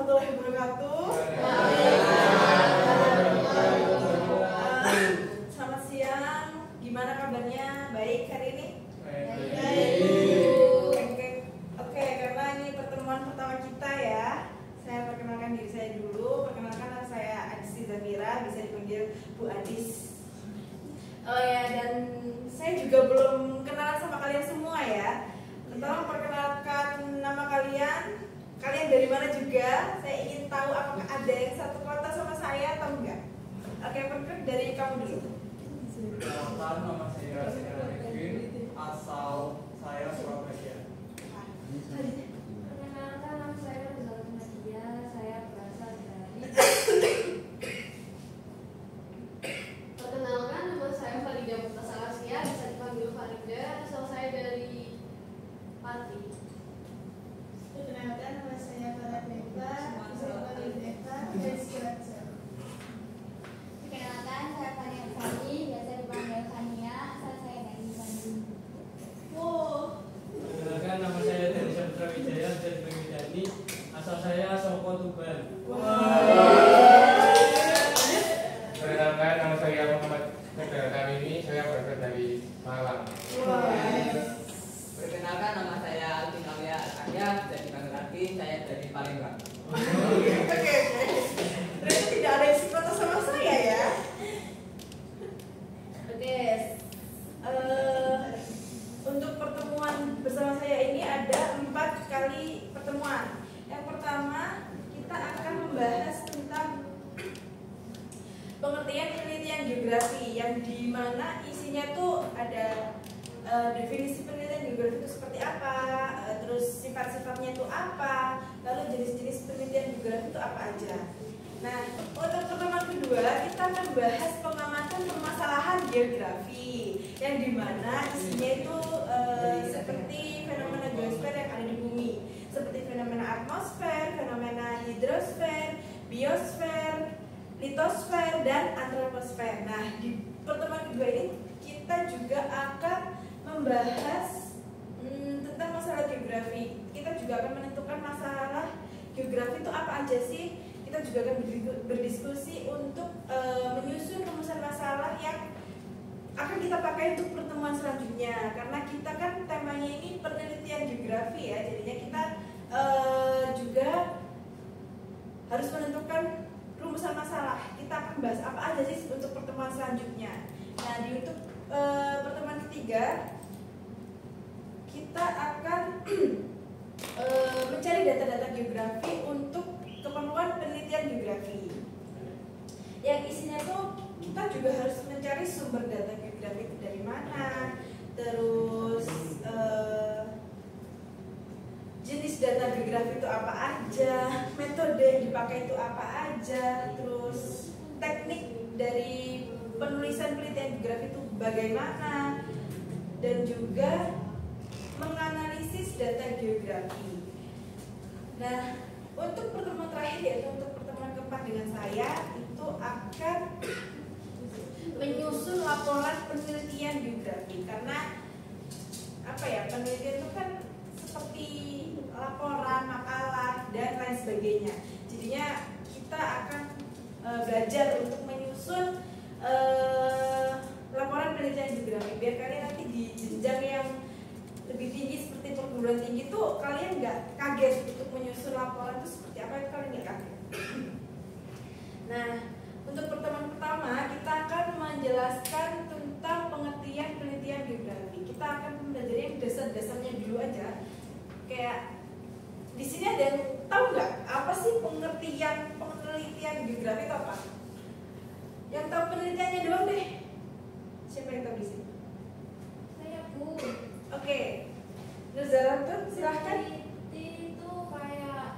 warahmatullahi wabarakatuh. Selamat siang. Gimana kabarnya? Baik hari ini? Baik. Oke, karena ini pertemuan pertama kita ya. Saya perkenalkan diri saya dulu. Perkenalkan nama saya Adis Zafira, bisa dipanggil Bu Adis. Oh ya, dan saya juga belum kenalan sama kalian semua ya. Tolong perkenalkan nama kalian. Kalian dari mana juga? Saya ingin tahu apakah ada yang satu kota sama saya atau enggak. Oke, perkenalkan dari kamu dulu. Perkenalkan, nama saya Arifin, asal saya Surabaya. Perkenalkan, nama saya Rizal Nadia, saya berasal dari. Perkenalkan, nama saya Farida Mutasalaskia, bisa dipanggil Farida, asal saya dari Pati. Perkenalkan, nama saya Farah Deva, bisa dipanggil Deva, dari Cilacap. Perkenalkan, saya Fania Sani, biasa dipanggil Fania, asal saya dari Bandung. Perkenalkan, nama saya Dani Saputra Wijaya, dari Bangkitani, asal saya Soko Tuban. Perkenalkan, nama saya Muhammad Tegar ini, saya berasal dari Malang. Perkenalkan, nama saya Alvin Aulia Arya, dari Bangladesh, saya dari Palembang. Oke. Ternyata tidak ada yang sekota sama saya ya. Oke. Untuk pertemuan bersama saya ini ada 4 kali pertemuan. Yang pertama, kita akan membahas tentang pengertian penelitian geografi, yang dimana isinya tuh ada definisi penelitian geografi itu seperti apa, terus sifat-sifatnya itu apa, lalu jenis-jenis penelitian geografi itu apa aja. Nah, untuk pertemuan kedua kita akan bahas pengamatan permasalahan geografi, yang dimana isinya itu seperti fenomena geosfer yang ada di bumi, seperti fenomena atmosfer, fenomena hidrosfer, biosfer, litosfer, dan antroposfer. Nah, di pertemuan kedua ini kita juga akan membahas tentang masalah geografi. Kita juga akan menentukan masalah geografi itu apa aja sih. Kita juga akan berdiskusi untuk menyusun rumusan masalah yang akan kita pakai untuk pertemuan selanjutnya. Karena kita kan temanya ini penelitian geografi ya, jadinya kita juga harus menentukan rumusan masalah. Kita akan bahas apa aja sih untuk pertemuan selanjutnya. Nah, untuk pertemuan ketiga kita akan mencari data-data geografi untuk keperluan penelitian geografi. Yang isinya tuh kita juga harus mencari sumber data geografi itu dari mana, terus jenis data geografi itu apa aja, metode yang dipakai itu apa aja, terus teknik dari penulisan penelitian geografi itu bagaimana, dan juga menganalisis data geografi. Nah, untuk pertemuan terakhir, yaitu untuk pertemuan keempat dengan saya, itu akan menyusun laporan penelitian geografi. Karena apa ya, penelitian itu kan seperti laporan, makalah, dan lain sebagainya. Jadinya kita akan belajar untuk menyusun laporan penelitian geografi, biar kalian nanti di jenjang yang lebih tinggi seperti perguruan tinggi tuh kalian nggak kaget untuk menyusun laporan itu seperti apa, itu kalian nggak kaget. Nah, untuk pertemuan pertama kita akan menjelaskan tentang pengertian penelitian geografi. Kita akan belajar yang dasar-dasarnya dulu aja. Kayak di sini ada yang tahu nggak apa sih pengertian penelitian geografi itu apa? Yang tahu penelitiannya doang deh. Siapa yang tahu di sini? Saya Bu. Oke, Nurzaratun silahkan. Peneliti itu kayak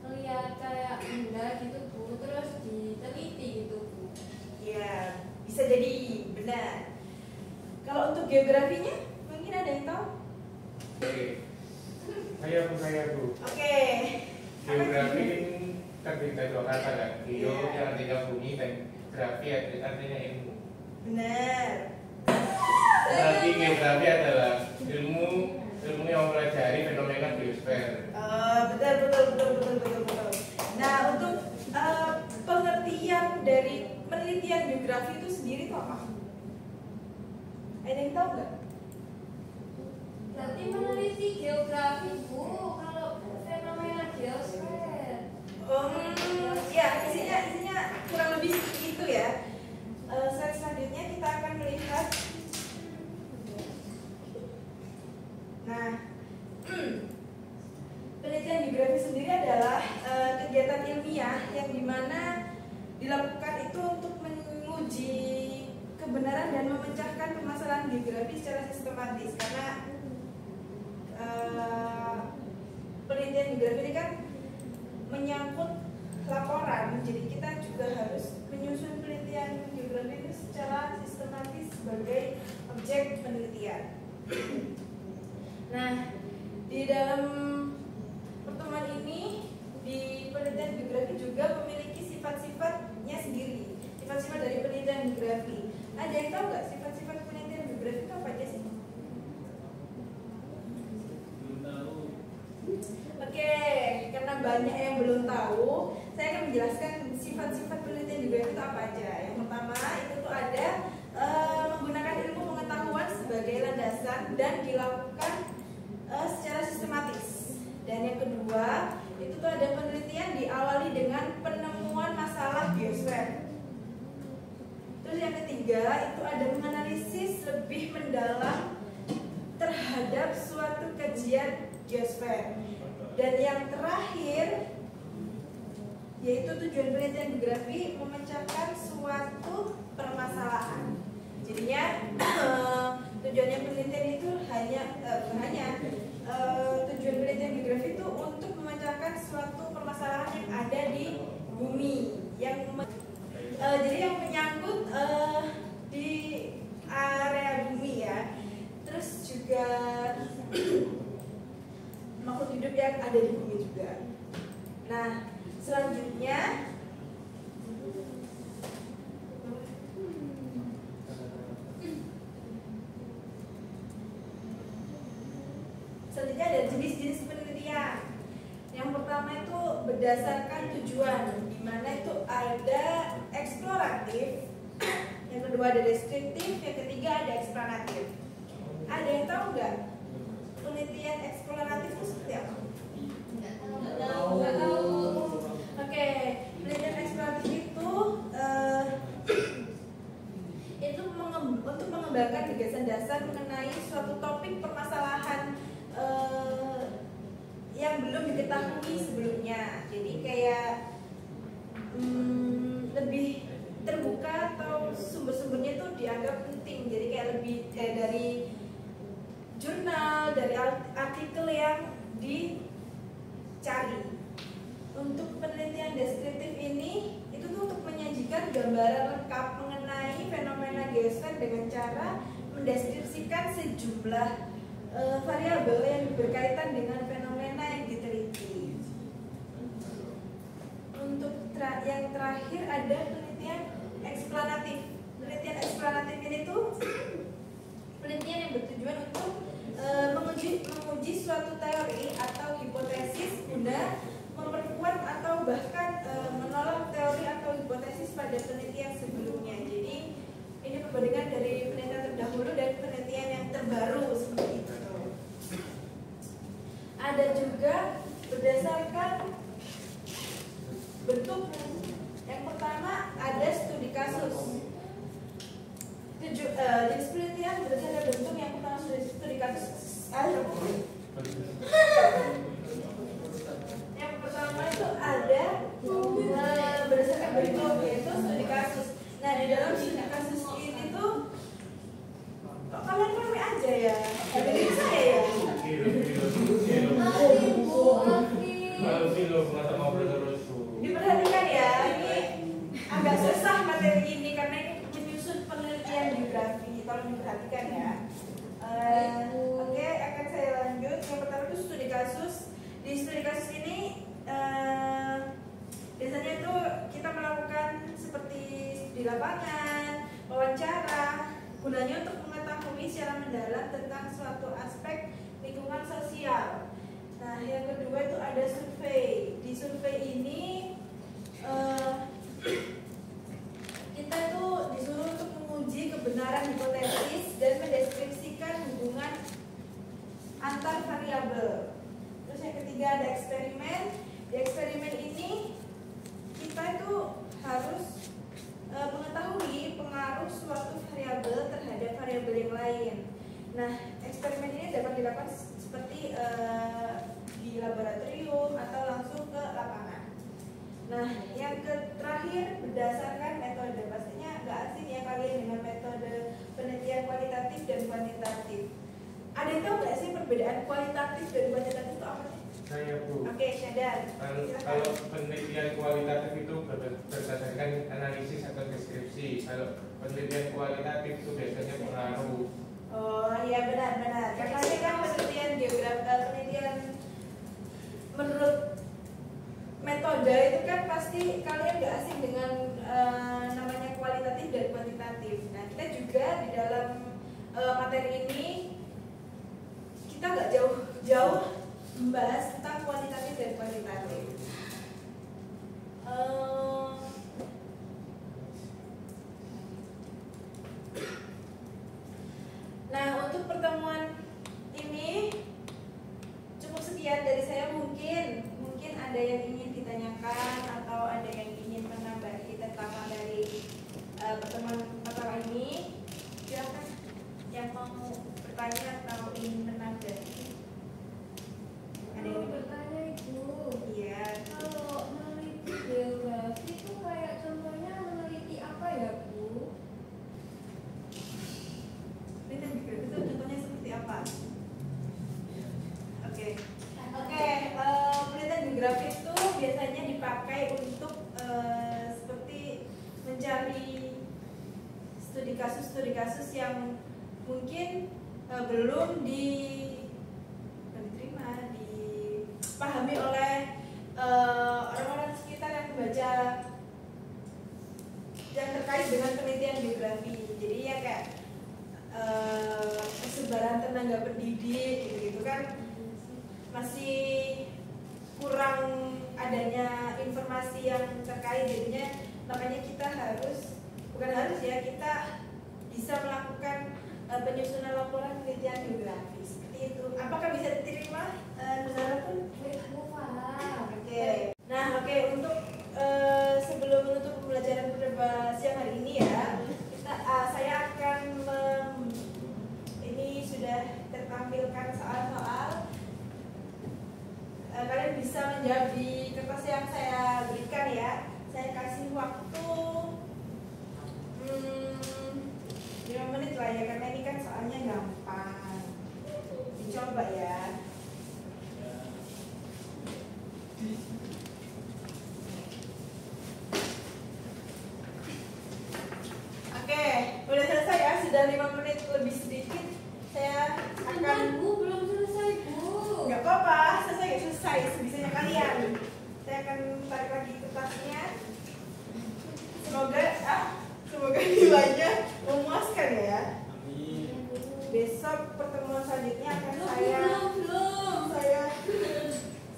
melihat kayak benda gitu Bu, terus diteliti gitu Bu. Ya, bisa jadi benar. Kalau untuk geografinya, mungkin ada yang tahu? Oke, saya Bu. Oke. Geografi terdiri dari 2 kata kan, geo yang artinya bumi dan grafi artinya ilmu. Benar. Berarti geografi adalah ilmu yang mempelajari fenomena geosfer apa? Ada yang tahu nggak? Berarti meneliti geografi, Bu. Kalau fenomena geosfer. Ya, isinya kurang lebih seperti itu ya. Slide selanjutnya kita akan melihat. Nah, penelitian geografi sendiri adalah kegiatan ilmiah yang dimana dilakukan itu untuk menguji kebenaran dan memecahkan permasalahan geografi secara sistematis. Karena penelitian geografi ini kan menyangkut laporan, jadi kita juga harus menyusun penelitian geografi itu secara sistematis sebagai objek penelitian. Nah, di dalam pertemuan ini, di penelitian geografi juga memiliki sifat-sifatnya sendiri, sifat-sifat dari penelitian geografi. Ada yang tahu nggak sifat-sifat penelitian geografi itu apa aja sih? Belum tahu. Oke, karena banyak yang belum tahu, saya akan menjelaskan sifat-sifat penelitian geografi itu apa aja. Yang pertama itu tuh ada menggunakan ilmu pengetahuan sebagai landasan dan dilakukan secara sistematis. Dan yang kedua itu tuh ada penelitian diawali dengan penemuan masalah geosfer. Terus yang ketiga itu ada menganalisis lebih mendalam terhadap suatu kajian geosfer. Dan yang terakhir yaitu tujuan penelitian geografi memecahkan suatu permasalahan. Jadinya tujuannya penelitian itu tujuan penelitian geografi itu untuk memecahkan suatu permasalahan yang ada di bumi jadi yang menyangkut di area bumi ya. Terus juga makhluk hidup yang ada di bumi juga. Nah, selanjutnya ada jenis-jenis penelitian. Yang pertama itu berdasarkan tujuan, di mana itu ada eksploratif, yang kedua ada deskriptif, yang ketiga ada eksplanatif. Ada yang tahu nggak penelitian eksploratif itu seperti apa? Nggak tahu. Oke, penelitian eksploratif itu untuk mengembangkan gagasan dasar mengenai suatu topik permasalahan yang belum diketahui sebelumnya. Jadi kayak lebih terbuka atau sumber-sumbernya itu dianggap penting. Jadi kayak lebih dari jurnal, dari artikel yang dicari. Untuk penelitian deskriptif ini itu tuh untuk menyajikan gambaran lengkap mengenai fenomena geosfer dengan cara mendeskripsikan sejumlah variabel yang berkaitan dengan fenomena yang diteliti. Untuk yang terakhir ada penelitian eksplanatif. Penelitian eksplanatif ini tuh penelitian yang bertujuan untuk menguji suatu teori atau hipotesis guna memperkuat atau bahkan menolak teori atau hipotesis pada penelitian sebelumnya. Jadi ini perbandingan dari penelitian terdahulu dan penelitian yang terbaru seperti itu. Ada juga berdasarkan bentuk. Yang pertama ada studi kasus. Jenis penelitian berdasarkan bentuk. Yang pertama studi kasus. Yang pertama itu ada berdasarkan bentuk, yaitu studi kasus. Nah, di dalam studi kasus ini tuh kok kalian rame aja ya? Ada di saya ya? Diperhatikan ya, ini agak susah materi ini karena ini menyusun penelitian geografi. Tolong diperhatikan ya. Oke, akan saya lanjut. Yang pertama itu studi kasus. Di studi kasus ini biasanya itu kita melakukan seperti di lapangan, wawancara, gunanya untuk mengetahui secara mendalam tentang suatu aspek lingkungan sosial. Nah, yang kedua itu ada survei. Di survei ini kita tuh disuruh untuk menguji kebenaran hipotesis dan mendeskripsikan hubungan antar variabel. Terus yang ketiga ada eksperimen. Di eksperimen ini kita itu harus mengetahui pengaruh suatu variabel terhadap variabel yang lain. Nah, eksperimen ini dapat dilakukan seperti di laboratorium atau langsung ke lapangan. Nah, yang terakhir berdasarkan metode. Pastinya nggak asing ya kalian dengan metode penelitian kualitatif dan kuantitatif. Ada yang tahu nggak sih perbedaan kualitatif dan kuantitatif itu apa sih? Saya Bu. Oke, Syadan. Kalau penelitian kualitatif itu berdasarkan analisis atau deskripsi. Kalau penelitian kualitatif itu biasanya pengaruh. Oh iya benar-benar. Karena ini kan penelitian penelitian menurut metode itu kan pasti kalian nggak asing dengan namanya kualitatif dan kuantitatif. Nah, kita juga di dalam materi ini kita nggak jauh-jauh membahas tentang kualitatif dan kuantitatif. Nah, untuk pertemuan ini cukup sekian dari saya. Mungkin ada yang ingin ditanyakan atau ada yang ingin menambahi tentang dari pertemuan pertama ini. Silakan yang mau bertanya atau ingin menambahi. Ada yang Mau bertanya Ibu. Iya. Kalau meneliti geografi itu kayak contohnya meneliti apa ya Bu? Penelitian geografi itu contohnya seperti apa? Oke, penelitian geografi itu biasanya dipakai untuk seperti mencari studi kasus yang mungkin belum diterima, dipahami oleh orang-orang sekitar yang membaca yang terkait dengan penelitian geografi. Jadi ya kayak persebaran tenaga pendidik gitu kan masih kurang adanya informasi yang terkait, jadinya makanya kita kita bisa melakukan penyusunan laporan penelitian geografi seperti itu. Apakah bisa diterima Nuzara pun? Bu paham. Oke. Nah, untuk sebelum menutup pembelajaran pada siang hari ini ya, saya akan ini sudah tertampilkan soal-soal. Kalian bisa menjawab di kertas yang saya berikan ya. Saya kasih waktu 5 menit lah ya, karena ini kan soalnya gampang. Dicoba ya. Oke, udah selesai ya, sudah 5 menit lebih sedikit. Saya akan Bu belum selesai Bu. nggak apa-apa, selesai sebisanya kalian. Saya akan tarik lagi kertasnya. Semoga nilainya memuaskan ya. Amin. Besok pertemuan selanjutnya akan Belum.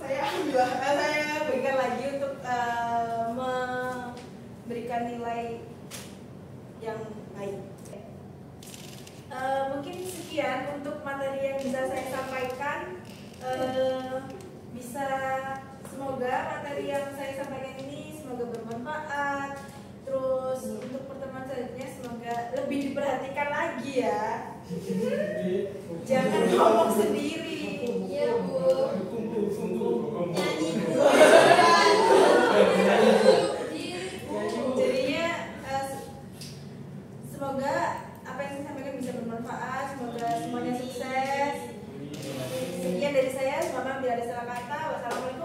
saya berikan lagi untuk memberikan nilai yang baik. Mungkin sekian untuk materi yang bisa saya sampaikan. Semoga materi yang saya sampaikan ini semoga bermanfaat. Terus untuk pertemuan selanjutnya semoga lebih diperhatikan lagi ya. Jangan ngomong sendiri. Iya Bu. Nyanyi jadinya semoga apa yang saya sampaikan bisa bermanfaat. Semoga semuanya sukses. Sekian dari saya. Semoga bila ada salah kata. Wassalamualaikum